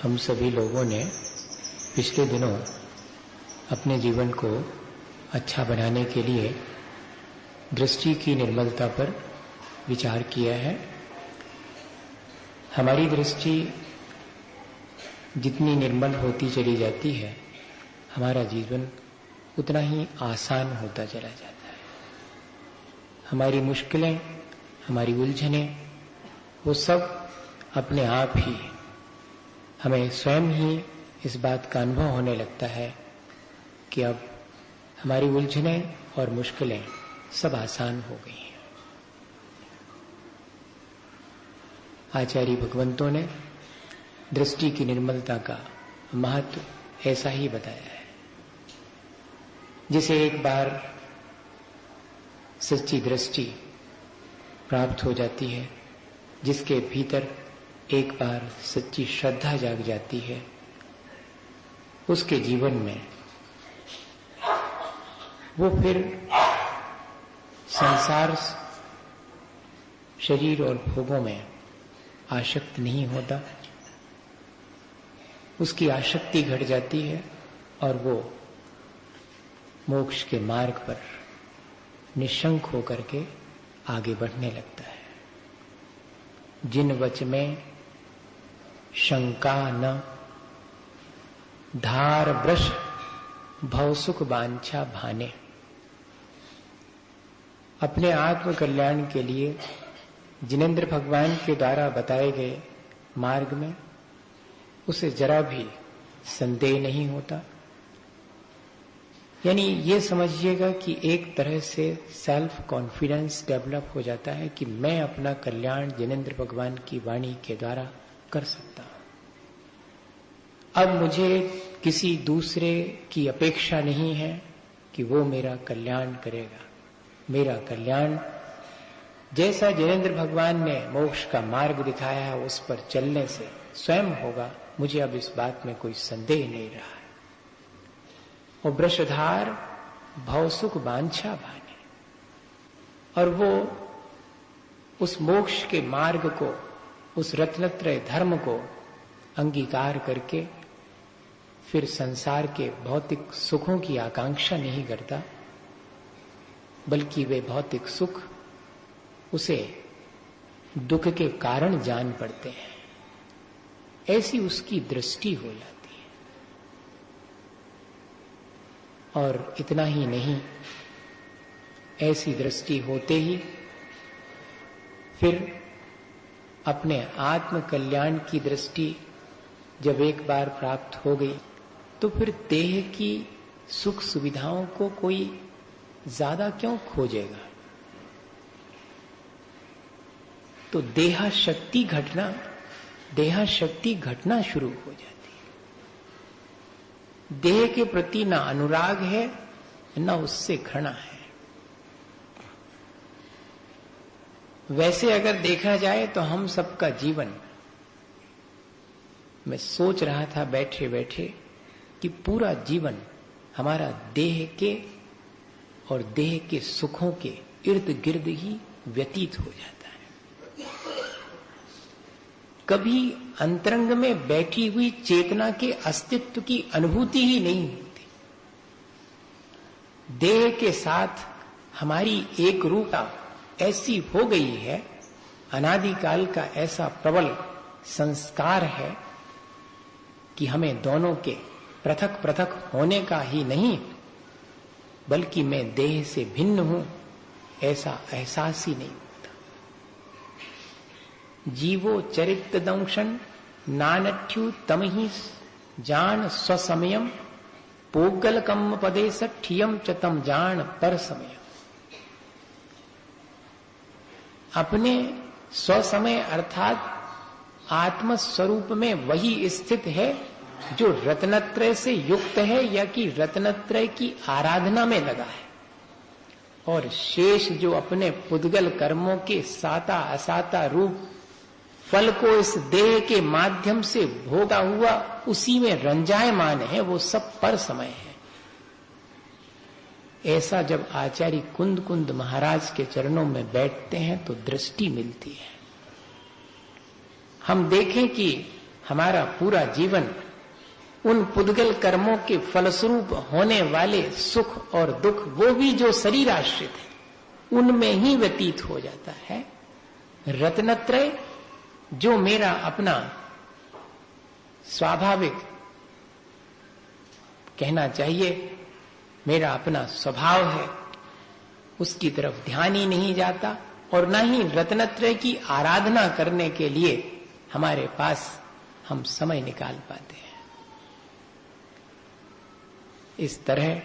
हम सभी लोगों ने पिछले दिनों अपने जीवन को अच्छा बनाने के लिए दृष्टि की निर्मलता पर विचार किया है। हमारी दृष्टि जितनी निर्मल होती चली जाती है, हमारा जीवन उतना ही आसान होता चला जाता है। हमारी मुश्किलें, हमारी उलझनें, वो सब अपने आप ही हमें स्वयं ही इस बात का अनुभव होने लगता है कि अब हमारी उलझनें और मुश्किलें सब आसान हो गई हैं। आचार्य भगवंतों ने दृष्टि की निर्मलता का महत्व ऐसा ही बताया है। जिसे एक बार सच्ची दृष्टि प्राप्त हो जाती है, जिसके भीतर एक बार सच्ची श्रद्धा जाग जाती है, उसके जीवन में वो फिर संसार, शरीर और भोगों में आसक्त नहीं होता। उसकी आसक्ति घट जाती है और वो मोक्ष के मार्ग पर निशंक होकर के आगे बढ़ने लगता है। जिन वच में शंका न, धार ब्रश भव सुख वांछा भाने। अपने आत्म कल्याण के लिए जिनेंद्र भगवान के द्वारा बताए गए मार्ग में उसे जरा भी संदेह नहीं होता। यानी ये समझिएगा कि एक तरह से सेल्फ कॉन्फिडेंस डेवलप हो जाता है कि मैं अपना कल्याण जिनेंद्र भगवान की वाणी के द्वारा कर सकता हूं। अब मुझे किसी दूसरे की अपेक्षा नहीं है कि वो मेरा कल्याण करेगा। मेरा कल्याण जैसा जिनेंद्र भगवान ने मोक्ष का मार्ग दिखाया है, उस पर चलने से स्वयं होगा। मुझे अब इस बात में कोई संदेह नहीं रहा है। और वृषधार भवसुख वांछा भाने, और वो उस मोक्ष के मार्ग को, उस रत्नत्रय धर्म को अंगीकार करके फिर संसार के भौतिक सुखों की आकांक्षा नहीं करता, बल्कि वे भौतिक सुख उसे दुख के कारण जान पड़ते हैं। ऐसी उसकी दृष्टि हो जाती है। और इतना ही नहीं, ऐसी दृष्टि होते ही फिर अपने आत्म कल्याण की दृष्टि जब एक बार प्राप्त हो गई, तो फिर देह की सुख सुविधाओं को कोई ज्यादा क्यों खोजेगा। तो देह शक्ति घटना शुरू हो जाती है। देह के प्रति ना अनुराग है, ना उससे घृणा है। वैसे अगर देखा जाए तो हम सबका जीवन, मैं सोच रहा था बैठे बैठे कि पूरा जीवन हमारा देह के और देह के सुखों के इर्द गिर्द ही व्यतीत हो जाता है। कभी अंतरंग में बैठी हुई चेतना के अस्तित्व की अनुभूति ही नहीं होती। देह के साथ हमारी एक रूपता ऐसी हो गई है, अनादिकाल का ऐसा प्रबल संस्कार है कि हमें दोनों के पृथक पृथक होने का ही नहीं, बल्कि मैं देह से भिन्न हूं, ऐसा एहसास ही नहीं होता। जीवो चरित दंशन नानठ्यु तम ही जान स्वसमयम, पोगल कम पदे सठियम च तम जान पर समय। अपने स्वसमय अर्थात आत्म स्वरूप में वही स्थित है जो रत्नत्रय से युक्त है या कि रत्नत्रय की आराधना में लगा है। और शेष जो अपने पुद्गल कर्मों के साता असाता रूप फल को इस देह के माध्यम से भोगा हुआ उसी में रंजायमान है, वो सब पर समय है। ऐसा जब आचार्य कुंद कुंद महाराज के चरणों में बैठते हैं तो दृष्टि मिलती है। हम देखें कि हमारा पूरा जीवन उन पुद्गल कर्मों के फलस्वरूप होने वाले सुख और दुख, वो भी जो शरीर आश्रित है, उनमें ही व्यतीत हो जाता है। रत्नत्रय जो मेरा अपना स्वाभाविक, कहना चाहिए मेरा अपना स्वभाव है, उसकी तरफ ध्यान ही नहीं जाता और न ही रत्नत्रय की आराधना करने के लिए हमारे पास हम समय निकाल पाते हैं। इस तरह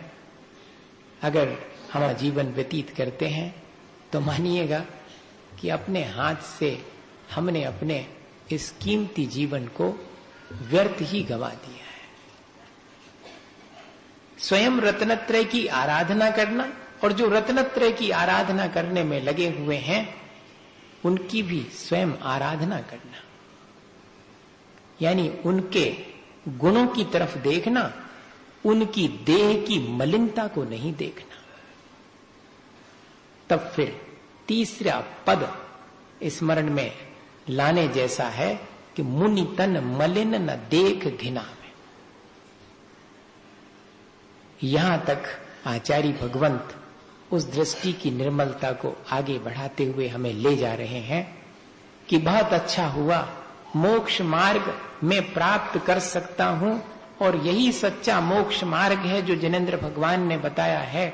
अगर हम जीवन व्यतीत करते हैं तो मानिएगा कि अपने हाथ से हमने अपने इस कीमती जीवन को व्यर्थ ही गंवा दिया है। स्वयं रत्नत्रय की आराधना करना और जो रत्नत्रय की आराधना करने में लगे हुए हैं उनकी भी स्वयं आराधना करना, यानी उनके गुणों की तरफ देखना, उनकी देह की मलिनता को नहीं देखना। तब फिर तीसरा पद स्मरण में लाने जैसा है कि मुनि तन मलिन न देख घिना में। यहां तक आचार्य भगवंत उस दृष्टि की निर्मलता को आगे बढ़ाते हुए हमें ले जा रहे हैं कि बहुत अच्छा हुआ, मोक्ष मार्ग मैं प्राप्त कर सकता हूं और यही सच्चा मोक्ष मार्ग है जो जिनेंद्र भगवान ने बताया है।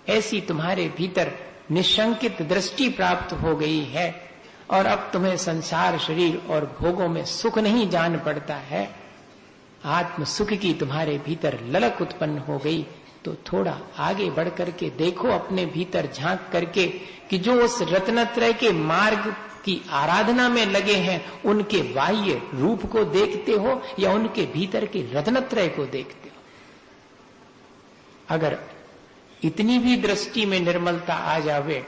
ऐसी तुम्हारे भीतर निशंकित दृष्टि प्राप्त हो गई है और अब तुम्हें संसार शरीर और भोगों में सुख नहीं जान पड़ता है, आत्म सुख की तुम्हारे भीतर ललक उत्पन्न हो गई। तो थोड़ा आगे बढ़ करके देखो, अपने भीतर झांक करके कि जो उस रत्नत्रय के मार्ग की आराधना में लगे हैं उनके बाह्य रूप को देखते हो या उनके भीतर के रत्नत्रय को देखते हो। अगर इतनी भी दृष्टि में निर्मलता आ जावे,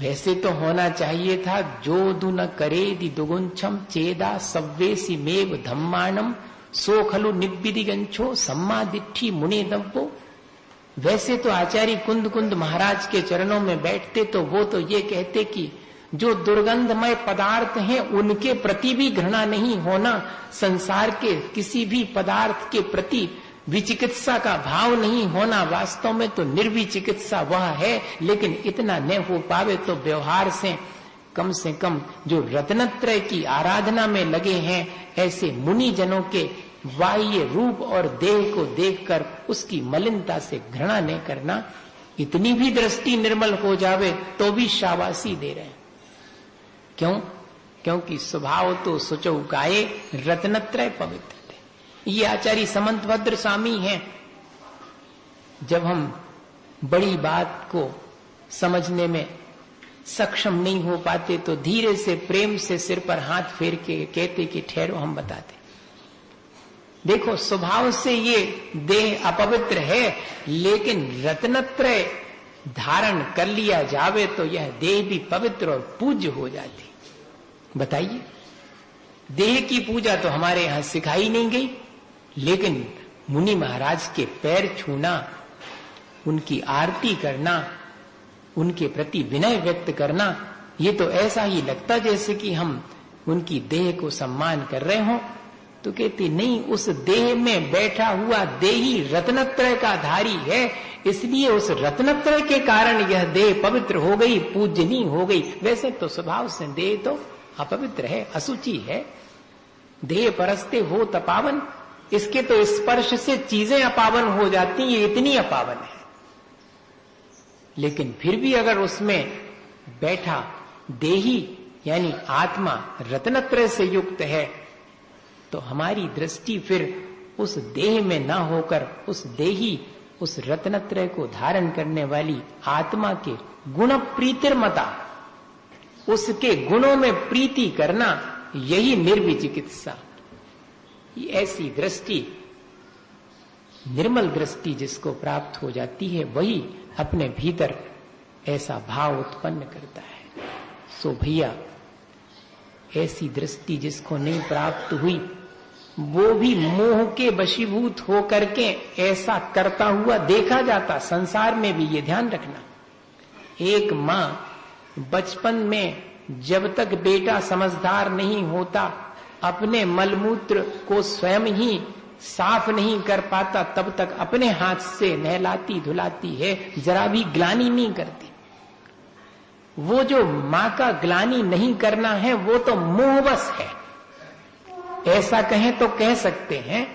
वैसे तो होना चाहिए था जो दुन करे दि दुगुंछम चेदा सव्वेसी मेव धम्मानम सो खलु निब्बिदिगंछो सम्मा दिट्ठी मुने दब्बो। वैसे तो आचार्य कुंद कुंद महाराज के चरणों में बैठते तो वो तो ये कहते कि जो दुर्गंधमय पदार्थ हैं उनके प्रति भी घृणा नहीं होना, संसार के किसी भी पदार्थ के प्रति विचिकित्सा का भाव नहीं होना, वास्तव में तो निर्विचिकित्सा वह है। लेकिन इतना न हो पावे तो व्यवहार से कम जो रत्नत्रय की आराधना में लगे हैं ऐसे मुनि जनों के बाह्य रूप और देह को देखकर उसकी मलिनता से घृणा न करना। इतनी भी दृष्टि निर्मल हो जावे तो भी शाबाशी दे रहे हैं। क्यों? क्योंकि स्वभाव तो सुचौ गाये रत्नत्रय पवित्र थे। ये आचार्य समंत भद्र स्वामी हैं। जब हम बड़ी बात को समझने में सक्षम नहीं हो पाते तो धीरे से प्रेम से सिर पर हाथ फेर के कहते कि ठहरो, हम बताते। देखो, स्वभाव से ये देह अपवित्र है, लेकिन रत्नत्रय धारण कर लिया जावे तो यह देह भी पवित्र और पूज्य हो जाती। बताइए, देह की पूजा तो हमारे यहां सिखाई नहीं गई, लेकिन मुनि महाराज के पैर छूना, उनकी आरती करना, उनके प्रति विनय व्यक्त करना, ये तो ऐसा ही लगता जैसे कि हम उनकी देह को सम्मान कर रहे हों। तो कहती नहीं, उस देह में बैठा हुआ देही रत्नत्रय का धारी है, इसलिए उस रत्नत्रय के कारण यह देह पवित्र हो गई, पूजनीय हो गई। वैसे तो स्वभाव से देह तो अपवित्र है, असुचि है। देह परस्ते हो तपावन, इसके तो स्पर्श से चीजें अपावन हो जाती, ये इतनी अपावन है। लेकिन फिर भी अगर उसमें बैठा देही यानी आत्मा रत्नत्रय से युक्त है तो हमारी दृष्टि फिर उस देह में न होकर उस देही, उस रत्नत्रय को धारण करने वाली आत्मा के गुण प्रीतिर्मता, उसके गुणों में प्रीति करना, यही निर्विचिकित्सा। ऐसी दृष्टि, निर्मल दृष्टि जिसको प्राप्त हो जाती है, वही अपने भीतर ऐसा भाव उत्पन्न करता है। सो भैया, ऐसी दृष्टि जिसको नहीं प्राप्त हुई वो भी मोह के वशीभूत हो करके ऐसा करता हुआ देखा जाता। संसार में भी ये ध्यान रखना, एक माँ बचपन में जब तक बेटा समझदार नहीं होता अपने मलमूत्र को स्वयं ही साफ नहीं कर पाता तब तक अपने हाथ से नहलाती धुलाती है, जरा भी ग्लानि नहीं करती। वो जो मां का ग्लानि नहीं करना है वो तो मोहवश है, ऐसा कहें तो कह सकते हैं।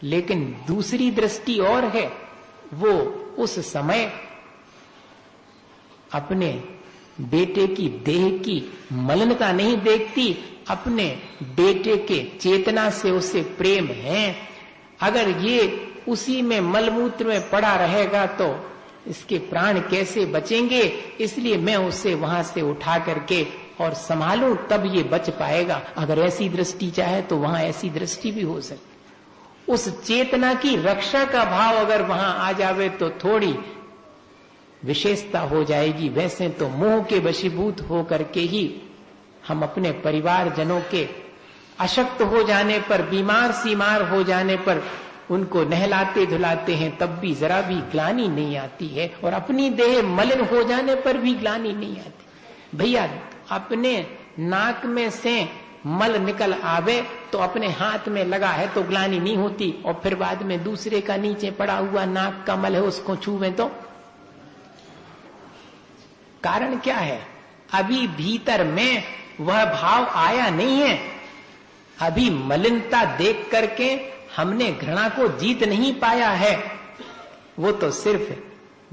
लेकिन दूसरी दृष्टि और है, वो उस समय अपने बेटे की देह की मलिनता नहीं देखती, अपने बेटे के चेतना से उसे प्रेम है। अगर ये उसी में मलमूत्र में पड़ा रहेगा तो इसके प्राण कैसे बचेंगे, इसलिए मैं उसे वहां से उठा करके और संभालूं तब ये बच पाएगा। अगर ऐसी दृष्टि चाहे तो वहां ऐसी दृष्टि भी हो सकती। उस चेतना की रक्षा का भाव अगर वहां आ जावे तो थोड़ी विशेषता हो जाएगी। वैसे तो मोह के वशीभूत हो करके ही हम अपने परिवारजनों के अशक्त हो जाने पर, बीमार सीमार हो जाने पर उनको नहलाते धुलाते हैं, तब भी जरा भी ग्लानि नहीं आती है। और अपनी देह मलिन हो जाने पर भी ग्लानि नहीं आती। भैया अपने नाक में से मल निकल आवे तो अपने हाथ में लगा है तो ग्लानि नहीं होती, और फिर बाद में दूसरे का नीचे पड़ा हुआ नाक का मल है उसको छूवे तो कारण क्या है? अभी भीतर में वह भाव आया नहीं है। अभी मलिनता देख करके हमने घृणा को जीत नहीं पाया है। वो तो सिर्फ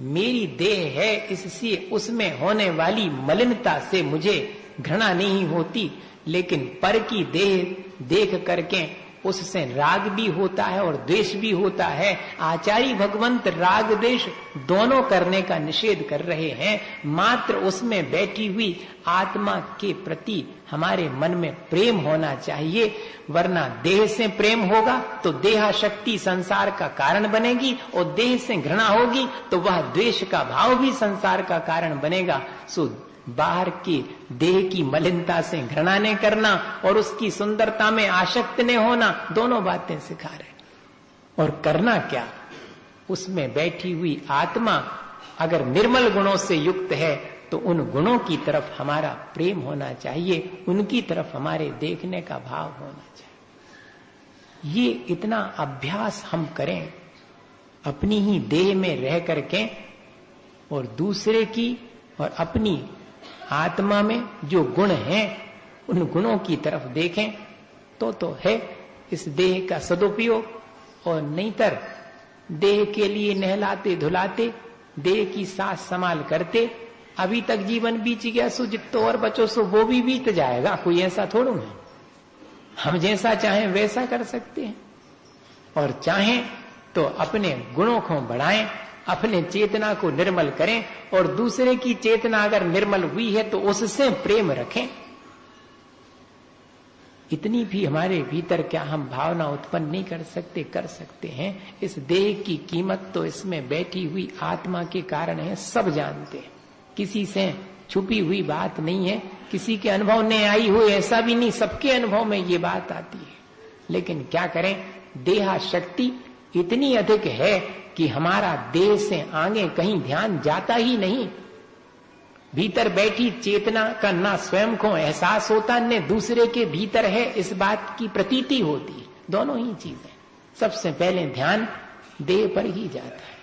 मेरी देह है, इससे उसमें होने वाली मलिनता से मुझे घृणा नहीं होती, लेकिन पर की देह देख करके उससे राग भी होता है और द्वेष भी होता है। आचार्य भगवंत राग द्वेष दोनों करने का निषेध कर रहे हैं। मात्र उसमें बैठी हुई आत्मा के प्रति हमारे मन में प्रेम होना चाहिए, वरना देह से प्रेम होगा तो देहा शक्ति संसार का कारण बनेगी, और देह से घृणा होगी तो वह द्वेष का भाव भी संसार का कारण बनेगा। सो बाहर की देह की मलिनता से घृणा ने करना और उसकी सुंदरता में आसक्त ने होना, दोनों बातें सिखा रहे। और करना क्या? उसमें बैठी हुई आत्मा अगर निर्मल गुणों से युक्त है तो उन गुणों की तरफ हमारा प्रेम होना चाहिए, उनकी तरफ हमारे देखने का भाव होना चाहिए। ये इतना अभ्यास हम करें अपनी ही देह में रह करके, और दूसरे की और अपनी आत्मा में जो गुण हैं उन गुणों की तरफ देखें तो है इस देह का सदुपयोग। और नहींतर देह के लिए नहलाते धुलाते, देह की सास संभाल करते अभी तक जीवन बीत गया, सो जितो और बचो सो वो भी बीत जाएगा। कोई ऐसा थोड़ू है, हम जैसा चाहें वैसा कर सकते हैं। और चाहें तो अपने गुणों को बढ़ाएं, अपने चेतना को निर्मल करें, और दूसरे की चेतना अगर निर्मल हुई है तो उससे प्रेम रखें। इतनी भी हमारे भीतर क्या हम भावना उत्पन्न नहीं कर सकते? कर सकते हैं। इस देह की कीमत तो इसमें बैठी हुई आत्मा के कारण है, सब जानते हैं। किसी से छुपी हुई बात नहीं है, किसी के अनुभव ने आई हो ऐसा भी नहीं, सबके अनुभव में ये बात आती है। लेकिन क्या करें, देहा शक्ति इतनी अधिक है कि हमारा देह से आगे कहीं ध्यान जाता ही नहीं। भीतर बैठी चेतना का ना स्वयं को एहसास होता, न दूसरे के भीतर है इस बात की प्रतीति होती है। दोनों ही चीजें, सबसे पहले ध्यान देह पर ही जाता है।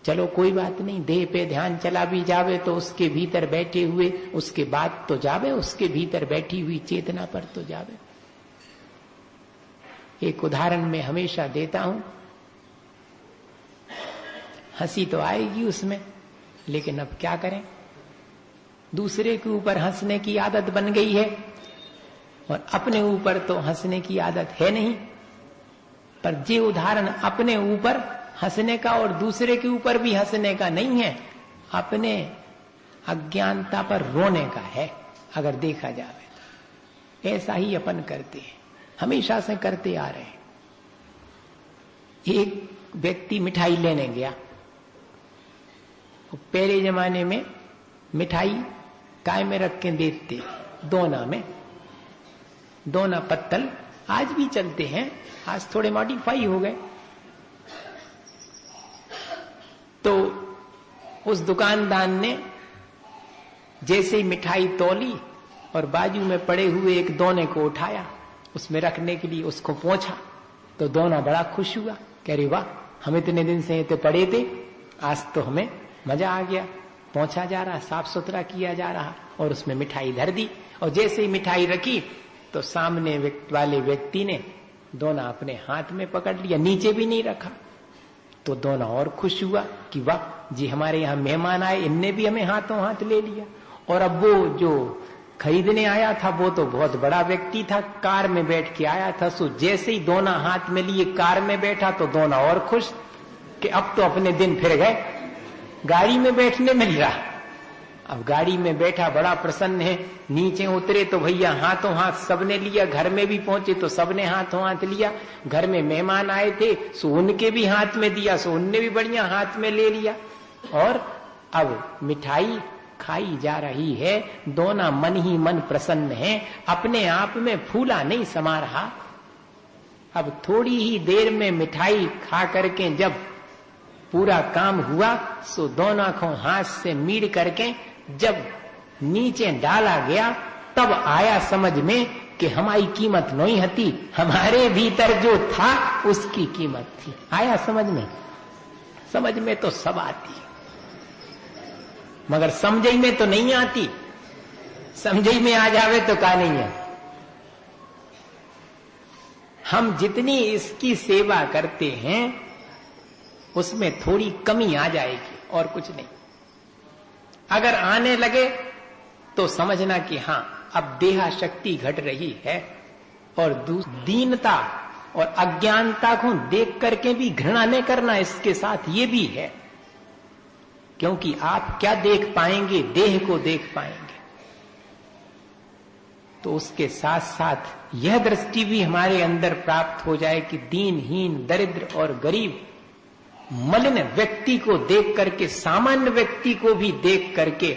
चलो कोई बात नहीं, देह पे ध्यान चला भी जावे तो उसके भीतर बैठे हुए उसके बाद तो जावे, उसके भीतर बैठी हुई चेतना पर तो जावे। एक उदाहरण मैं हमेशा देता हूं, हंसी तो आएगी उसमें, लेकिन अब क्या करें, दूसरे के ऊपर हंसने की आदत बन गई है और अपने ऊपर तो हंसने की आदत है नहीं। पर जे उदाहरण अपने ऊपर हंसने का और दूसरे के ऊपर भी हंसने का नहीं है, अपने अज्ञानता पर रोने का है। अगर देखा जाए तो ऐसा ही अपन करते हैं, हमेशा से करते आ रहे हैं। एक व्यक्ति मिठाई लेने गया, पहले जमाने में मिठाई काय में रख के देते, दोना में, दोना पत्तल, आज भी चलते हैं, आज थोड़े मॉडिफाई हो गए। तो उस दुकानदार ने जैसे ही मिठाई तोली और बाजू में पड़े हुए एक दोने को उठाया उसमें रखने के लिए उसको पहुंचा तो दोनों बड़ा खुश हुआ, कह रही वाह, हम इतने दिन से तो पड़े थे, आज तो हमें मजा आ गया, पहुंचा जा रहा, साफ सुथरा किया जा रहा। और उसमें मिठाई धर दी और जैसे ही मिठाई रखी तो सामने वाले व्यक्ति ने दोना अपने हाथ में पकड़ लिया, नीचे भी नहीं रखा। तो दोना और खुश हुआ कि वाह जी, हमारे यहाँ मेहमान आए, इनने भी हमें हाथों हाथ ले लिया। और अब वो जो खरीदने आया था वो तो बहुत बड़ा व्यक्ति था, कार में बैठ के आया था। सो जैसे ही दोना हाथ में लिए कार में बैठा तो दोना और खुश कि अब तो अपने दिन फिर गए, गाड़ी में बैठने मिल रहा। अब गाड़ी में बैठा बड़ा प्रसन्न है, नीचे उतरे तो भैया हाथों हाथ सबने लिया, घर में भी पहुंचे तो सबने हाथों हाथ लिया। घर में मेहमान आए थे सो उनके भी हाथ में दिया, सो उनने भी बढ़िया हाथ में ले लिया। और अब मिठाई खाई जा रही है, दोना मन ही मन प्रसन्न है, अपने आप में फूला नहीं समा रहा। अब थोड़ी ही देर में मिठाई खा करके जब पूरा काम हुआ सो दोनों को हाथ से मीड़ करके जब नीचे डाला गया तब आया समझ में कि हमारी कीमत नहीं हती, हमारे भीतर जो था उसकी कीमत थी। आया समझ में तो सब आती मगर समझई में तो नहीं आती। समझई में आ जावे तो का नहीं है। हम जितनी इसकी सेवा करते हैं उसमें थोड़ी कमी आ जाएगी और कुछ नहीं। अगर आने लगे तो समझना कि हां अब देहा शक्ति घट रही है। और दीनता और अज्ञानता को देख करके भी घृणा नहीं करना, इसके साथ ये भी है, क्योंकि आप क्या देख पाएंगे, देह को देख पाएंगे। तो उसके साथ साथ यह दृष्टि भी हमारे अंदर प्राप्त हो जाए कि दीनहीन, दरिद्र और गरीब मलिन व्यक्ति को देख करके, सामान्य व्यक्ति को भी देख करके,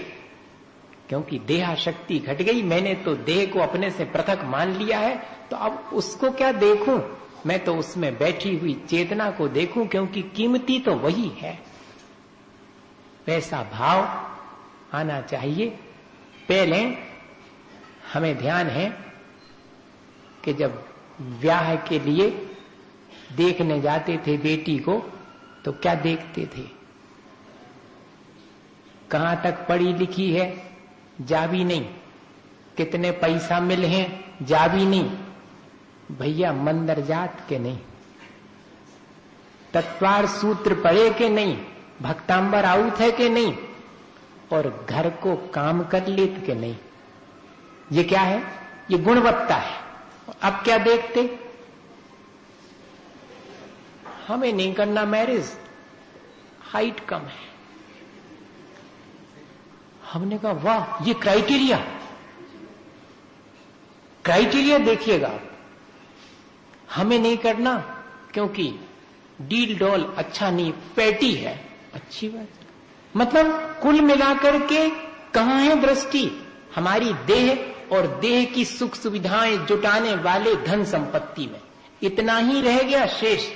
क्योंकि देहा शक्ति घट गई, मैंने तो देह को अपने से पृथक मान लिया है, तो अब उसको क्या देखूं, मैं तो उसमें बैठी हुई चेतना को देखूं, क्योंकि कीमती तो वही है। वैसा भाव आना चाहिए। पहले हमें ध्यान है कि जब ब्याह के लिए देखने जाते थे बेटी को तो क्या देखते थे, कहां तक पढ़ी लिखी है, जा भी नहीं, कितने पैसा मिल हैं, जा भी नहीं, भैया मंदर जात के नहीं, तत्वार सूत्र पढ़े के नहीं, भक्तांबर आउत है कि नहीं, और घर को काम कर लेत के नहीं। ये क्या है? ये गुणवत्ता है। अब क्या देखते, हमें नहीं करना मैरिज, हाइट कम है। हमने कहा वाह, ये क्राइटेरिया देखिएगा, हमें नहीं करना क्योंकि डील डॉल अच्छा नहीं, पैटी है। अच्छी बात, मतलब कुल मिलाकर के कहां है दृष्टि? हमारी देह और देह की सुख सुविधाएं जुटाने वाले धन संपत्ति में इतना ही रह गया शेष।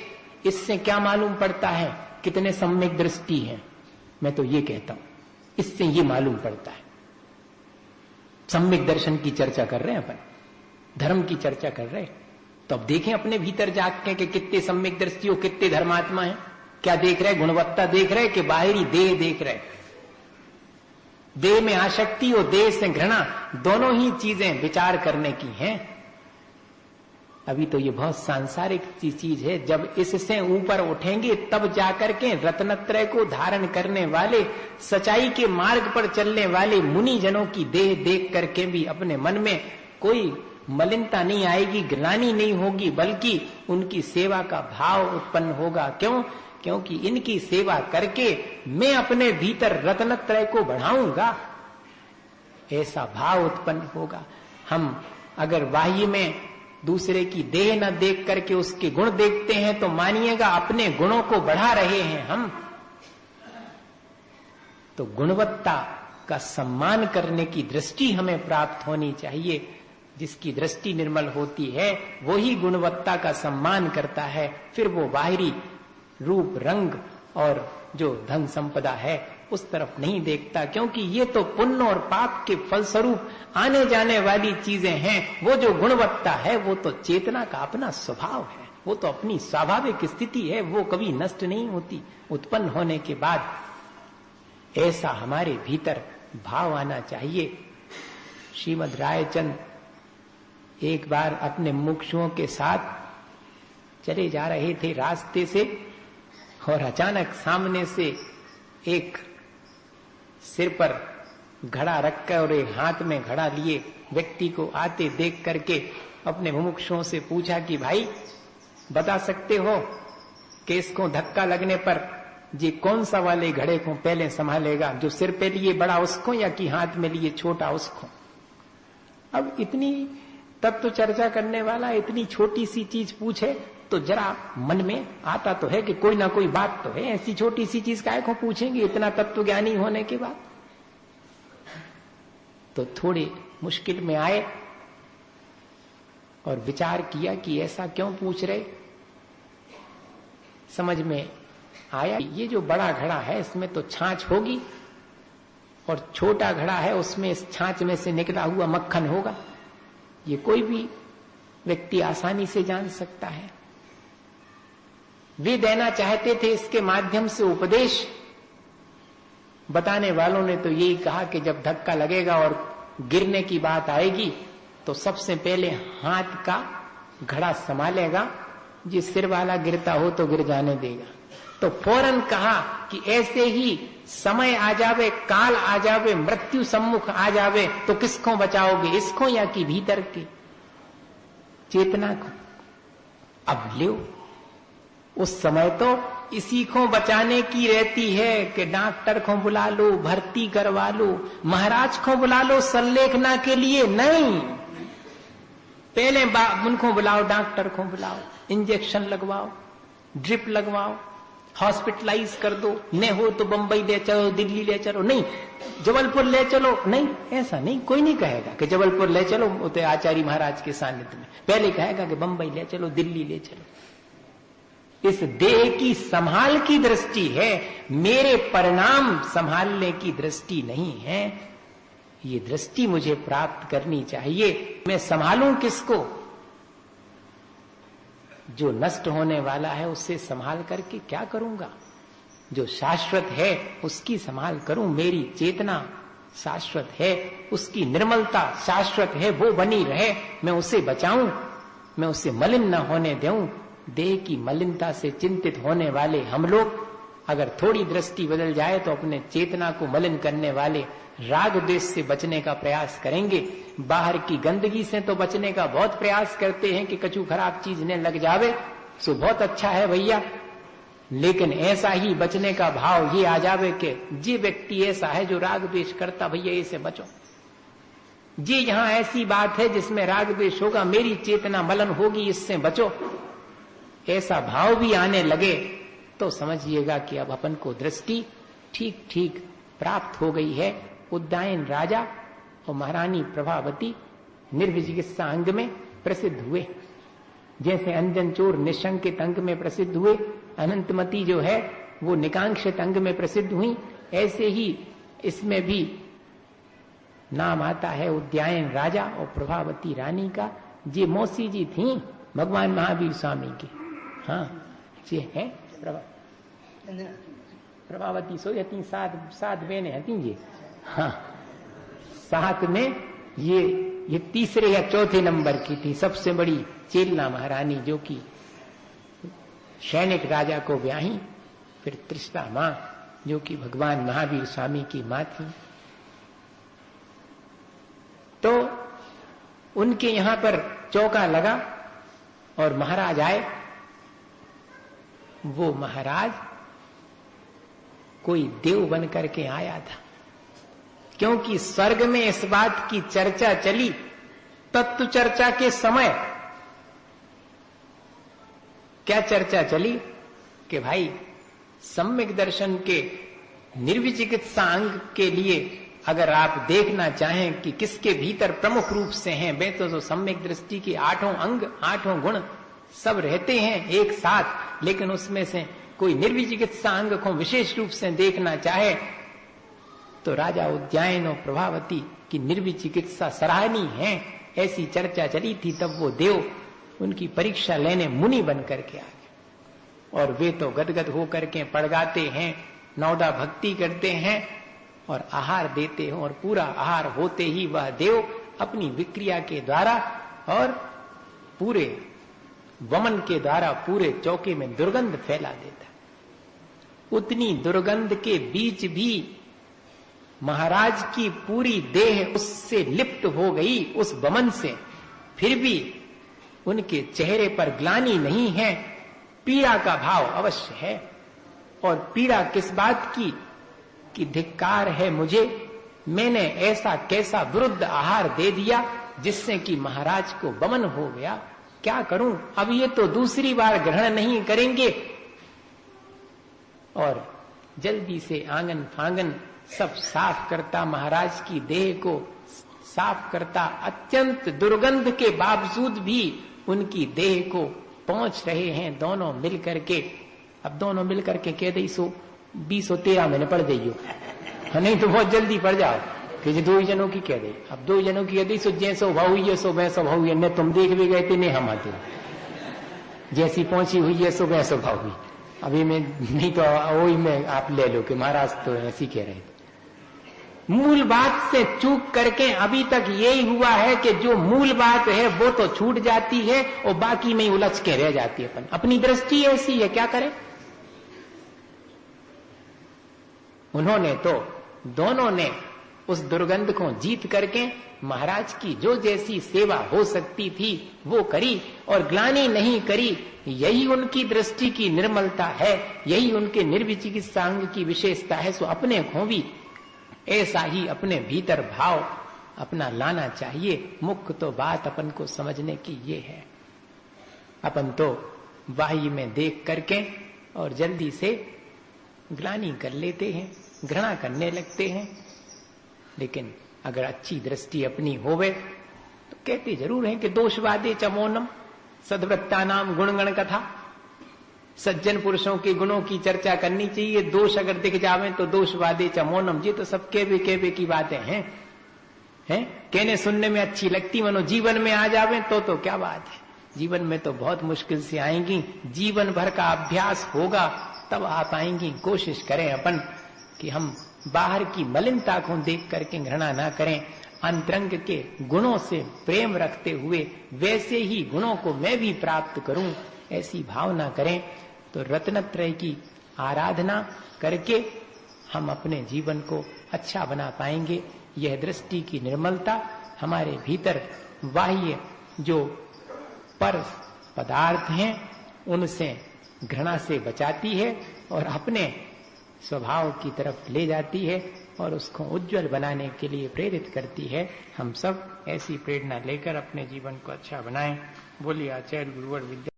इससे क्या मालूम पड़ता है कितने सम्यक दृष्टि है? मैं तो ये कहता हूं, इससे ये मालूम पड़ता है। सम्यक दर्शन की चर्चा कर रहे हैं अपन, धर्म की चर्चा कर रहे हैं, तो अब देखें अपने भीतर जाके कि कितने सम्यक दृष्टि हो, कितने धर्मात्मा है। क्या देख रहे? गुणवत्ता देख रहे कि बाहरी देह देख रहे? देह में आसक्ति और देह से घृणा, दोनों ही चीजें विचार करने की हैं। अभी तो ये बहुत सांसारिक चीज है। जब इससे ऊपर उठेंगे तब जाकर के रत्नत्रय को धारण करने वाले, सच्चाई के मार्ग पर चलने वाले मुनि जनों की देह देख करके भी अपने मन में कोई मलिनता नहीं आएगी, ग्लानि नहीं होगी, बल्कि उनकी सेवा का भाव उत्पन्न होगा। क्यों? क्योंकि इनकी सेवा करके मैं अपने भीतर रत्नत्रय को बढ़ाऊंगा, ऐसा भाव उत्पन्न होगा। हम अगर बाह्य में दूसरे की देह न देख करके उसके गुण देखते हैं तो मानिएगा अपने गुणों को बढ़ा रहे हैं हम। तो गुणवत्ता का सम्मान करने की दृष्टि हमें प्राप्त होनी चाहिए। जिसकी दृष्टि निर्मल होती है वो ही गुणवत्ता का सम्मान करता है। फिर वो बाहरी रूप, रंग और जो धन संपदा है उस तरफ नहीं देखता, क्योंकि ये तो पुण्य और पाप के फलस्वरूप आने जाने वाली चीजें हैं। वो जो गुणवत्ता है वो तो चेतना का अपना स्वभाव है, वो तो अपनी स्वाभाविक स्थिति है, वो कभी नष्ट नहीं होती। उत्पन्न होने के बाद ऐसा हमारे भीतर भाव आना चाहिए। श्रीमद् रायचंद एक बार अपने मुमुक्षुओं के साथ चले जा रहे थे रास्ते से, और अचानक सामने से एक सिर पर घड़ा रखकर और एक हाथ में घड़ा लिए व्यक्ति को आते देख करके अपने मुमुक्षुओं से पूछा कि भाई बता सकते हो कि इसको धक्का लगने पर जी कौन सा वाले घड़े को पहले संभालेगा, जो सिर पे लिए बड़ा उसको या कि हाथ में लिए छोटा उसको। अब इतनी तत्व चर्चा करने वाला इतनी छोटी सी चीज पूछे तो जरा मन में आता तो है कि कोई ना कोई बात तो है, ऐसी छोटी सी चीज काहे को पूछेंगे इतना तत्व ज्ञानी होने के बाद। तो थोड़े मुश्किल में आए और विचार किया कि ऐसा क्यों पूछ रहे। समझ में आया ये जो बड़ा घड़ा है इसमें तो छाछ होगी और छोटा घड़ा है उसमें इस छाछ में से निकला हुआ मक्खन होगा, ये कोई भी व्यक्ति आसानी से जान सकता है। वे देना चाहते थे इसके माध्यम से उपदेश। बताने वालों ने तो यही कहा कि जब धक्का लगेगा और गिरने की बात आएगी तो सबसे पहले हाथ का घड़ा संभालेगा, जिस सिर वाला गिरता हो तो गिर जाने देगा। तो फौरन कहा कि ऐसे ही समय आ जावे, काल आ जावे, मृत्यु सम्मुख आ जावे तो किसको बचाओगे, इसको या कि भीतर के चेतना को। अब लो उस समय तो इसी को बचाने की रहती है कि डॉक्टर को बुला लो, भर्ती करवा लो, महाराज को बुला लो संलेखना के लिए, नहीं पहले उनको बुलाओ, डॉक्टर को बुलाओ, इंजेक्शन लगवाओ, ड्रिप लगवाओ, हॉस्पिटलाइज कर दो, न हो तो बंबई ले चलो, दिल्ली ले चलो, नहीं जबलपुर ले चलो, नहीं ऐसा नहीं, कोई नहीं कहेगा कि जबलपुर ले चलो उते आचार्य महाराज के सानिध्य में, पहले कहेगा कि बंबई ले चलो, दिल्ली ले चलो। इस देह की संभाल की दृष्टि है, मेरे परिणाम संभालने की दृष्टि नहीं है। ये दृष्टि मुझे प्राप्त करनी चाहिए। मैं संभालूं किसको? जो नष्ट होने वाला है उससे संभाल करके क्या करूंगा? जो शाश्वत है उसकी संभाल करूं। मेरी चेतना शाश्वत है, उसकी निर्मलता शाश्वत है, वो बनी रहे, मैं उसे बचाऊं, मैं उसे मलिन न होने दूं। देह की मलिनता से चिंतित होने वाले हम लोग अगर थोड़ी दृष्टि बदल जाए तो अपने चेतना को मलिन करने वाले राग द्वेष से बचने का प्रयास करेंगे। बाहर की गंदगी से तो बचने का बहुत प्रयास करते हैं कि कछु खराब चीज ने लग जावे, सो बहुत अच्छा है भैया, लेकिन ऐसा ही बचने का भाव ये आ जावे कि जे व्यक्ति ऐसा है जो राग द्वेष करता, भैया इससे बचो। जी यहां ऐसी बात है जिसमें राग द्वेष होगा, मेरी चेतना मलन होगी, इससे बचो। ऐसा भाव भी आने लगे तो समझिएगा कि अब अपन को दृष्टि ठीक ठीक प्राप्त हो गई है। उद्यायन राजा और महारानी प्रभावती निर्विचिकित्सा अंग में प्रसिद्ध हुए, जैसे अंजन चोर निशंकित अंग में प्रसिद्ध हुए, अनंतमती जो है वो निकांक्षित अंग में प्रसिद्ध हुई, ऐसे ही इसमें भी नाम आता है उद्यायन राजा और प्रभावती रानी का। जी मौसी जी थी भगवान महावीर स्वामी की, हाँ जी है प्रभावती सो यती सात बहने हती जी, हाँ साथ में ये तीसरे या चौथे नंबर की थी, सबसे बड़ी चेलना महारानी जो कि सैनिक राजा को ब्याही। फिर तृष्णा मां जो कि भगवान महावीर स्वामी की मां थी। तो उनके यहां पर चौका लगा और महाराज आए। वो महाराज कोई देव बन करके आया था, क्योंकि स्वर्ग में इस बात की चर्चा चली तत्व चर्चा के समय। क्या चर्चा चली कि भाई सम्यक दर्शन के निर्विचिकित्सा अंग के लिए अगर आप देखना चाहें कि किसके भीतर प्रमुख रूप से हैं, वे तो सम्यक दृष्टि के 8 अंग 8 गुण सब रहते हैं एक साथ, लेकिन उसमें से कोई निर्विचिकित्सा अंग को विशेष रूप से देखना चाहे तो राजा उद्यायन और प्रभावती की निर्विचिकित्सा सराहनीय है, ऐसी चर्चा चली थी। तब वो देव उनकी परीक्षा लेने मुनि बन करके आ गए और वे तो गदगद होकर के पड़गाते हैं, नौदा भक्ति करते हैं और आहार देते हैं, और पूरा आहार होते ही वह देव अपनी विक्रिया के द्वारा और पूरे वमन के द्वारा पूरे चौके में दुर्गंध फैला देता। उतनी दुर्गंध के बीच भी महाराज की पूरी देह उससे लिप्त हो गई, उस वमन से, फिर भी उनके चेहरे पर ग्लानि नहीं है, पीड़ा का भाव अवश्य है। और पीड़ा किस बात की कि धिक्कार है मुझे, मैंने ऐसा कैसा विरुद्ध आहार दे दिया जिससे कि महाराज को वमन हो गया, क्या करूं, अब ये तो दूसरी बार ग्रहण नहीं करेंगे। और जल्दी से आंगन फांगन सब साफ करता, महाराज की देह को साफ करता। अत्यंत दुर्गंध के बावजूद भी उनकी देह को पहुंच रहे हैं दोनों मिलकर के। अब दोनों मिलकर के कह दई 2013 महीने पढ़ जाइयो, नहीं तो बहुत जल्दी पड़ जाओ कि जो 2 जनों की कह दे। अब 2 जनों की कह दी सो जैसो भाव हुई है सो वैसो भाव हुई है, न तुम देख भी गए थे नहीं हम आते, जैसी पहुंची हुई है सो वैसो भाव हुई। अभी मैं नहीं तो वही में आप ले लो कि महाराज तो ऐसी कह रहे थे। मूल बात से चूक करके अभी तक यही हुआ है कि जो मूल बात है वो तो छूट जाती है और बाकी में ही उलझ के रह जाती है। अपनी दृष्टि ऐसी है, क्या करें। उन्होंने तो दोनों ने उस दुर्गंध को जीत करके महाराज की जो जैसी सेवा हो सकती थी वो करी और ग्लानि नहीं करी। यही उनकी दृष्टि की निर्मलता है, यही उनके निर्विचिकित्सा अंग की विशेषता है। सो अपने को भी ऐसा ही अपने भीतर भाव अपना लाना चाहिए। मुख्य तो बात अपन को समझने की ये है। अपन तो बाह्य में देख करके और जल्दी से ग्लानि कर लेते हैं, घृणा करने लगते हैं। लेकिन अगर अच्छी दृष्टि अपनी होवे तो कहते जरूर है कि दोषवादे च मौनम, सद्वृत्ता नाम गुणगण कथा। सज्जन पुरुषों के गुणों की चर्चा करनी चाहिए। दोष अगर दिख जावे तो दोषवादे च मौनम। ये तो सब कहवे की बातें हैं, कहने सुनने में अच्छी लगती, मनो जीवन में आ जावे तो क्या बात है। जीवन में तो बहुत मुश्किल से आएंगी, जीवन भर का अभ्यास होगा तब आ पाएंगी। कोशिश करें अपन कि हम बाहर की मलिनता को देख करके घृणा ना करें, अंतरंग के गुणों से प्रेम रखते हुए वैसे ही गुणों को मैं भी प्राप्त करूं, ऐसी भावना करें तो रत्नत्रय की आराधना करके हम अपने जीवन को अच्छा बना पाएंगे। यह दृष्टि की निर्मलता हमारे भीतर बाह्य जो पर पदार्थ हैं उनसे घृणा से बचाती है और अपने स्वभाव की तरफ ले जाती है और उसको उज्जवल बनाने के लिए प्रेरित करती है। हम सब ऐसी प्रेरणा लेकर अपने जीवन को अच्छा बनाएं। बोलिए आचार्य गुरुवर विद्या।